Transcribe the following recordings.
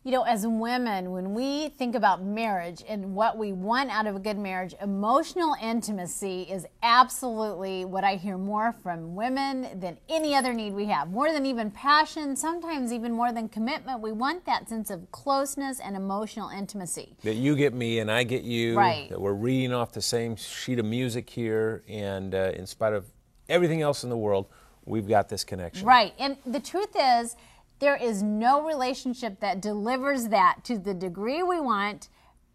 You know, as women, when we think about marriage and what we want out of a good marriage, emotional intimacy is absolutely what I hear more from women than any other need we have. More than even passion, sometimes even more than commitment. We want that sense of closeness and emotional intimacy. That you get me and I get you. Right. That we're reading off the same sheet of music here, and in spite of everything else in the world, we've got this connection. Right. And the truth is, there is no relationship that delivers that to the degree we want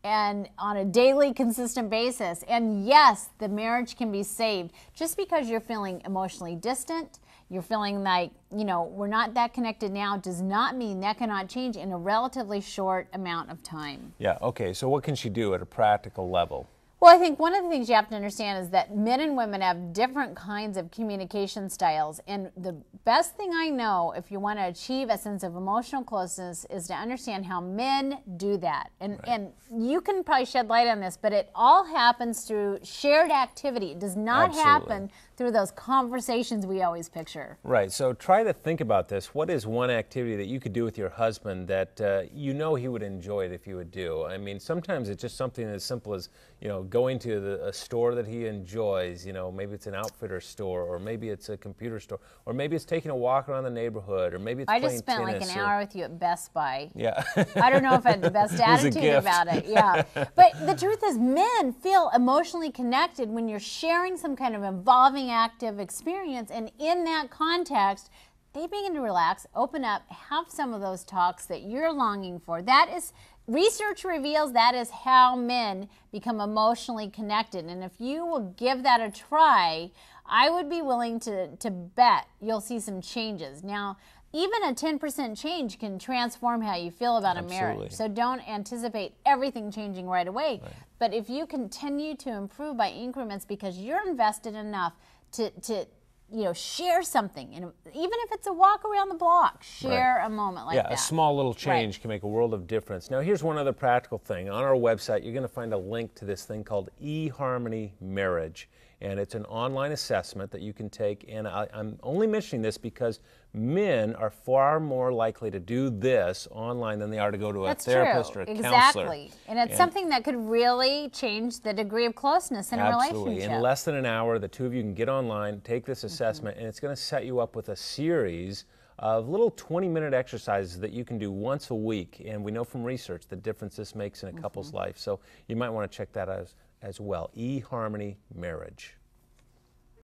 and on a daily, consistent basis. And yes, the marriage can be saved. Just because you're feeling emotionally distant, you're feeling like, you know, we're not that connected now, does not mean that cannot change in a relatively short amount of time. Yeah, okay, so what can she do at a practical level? Well, I think one of the things you have to understand is that men and women have different kinds of communication styles. And the best thing I know, if you want to achieve a sense of emotional closeness, is to understand how men do that. And you can probably shed light on this, but it all happens through shared activity. It does not happen through those conversations we always picture. Right, so try to think about this. What is one activity that you could do with your husband that you know he would enjoy it if you would do? I mean, sometimes it's just something as simple as, you know, going to a store that he enjoys. You know, maybe it's an outfitter store, or maybe it's a computer store, or maybe it's taking a walk around the neighborhood, or maybe it's playing tennis. I just spent like an hour with you at Best Buy. Yeah. I don't know if I had the best attitude about it. Yeah. But the truth is, men feel emotionally connected when you're sharing some kind of involving, active experience, and in that context, they begin to relax, open up, have some of those talks that you're longing for. That is, research reveals that is how men become emotionally connected. And if you will give that a try, I would be willing to bet you'll see some changes. Now, even a 10% change can transform how you feel about a marriage. So don't anticipate everything changing right away. Right. But if you continue to improve by increments because you're invested enough to you know, share something, and even if it's a walk around the block, share a moment like that. Yeah, a small little change can make a world of difference. Now, here's one other practical thing. On our website, you're going to find a link to this thing called eHarmony Marriage, and it's an online assessment that you can take. And I'm only mentioning this because men are far more likely to do this online than they are to go to a therapist or a counselor. Exactly. And it's something that could really change the degree of closeness in a relationship. Absolutely. In less than an hour, the two of you can get online, take this assessment, and it's going to set you up with a series of little 20-minute exercises that you can do once a week. And we know from research the difference this makes in a couple's life. So you might want to check that out as well. eHarmony Marriage.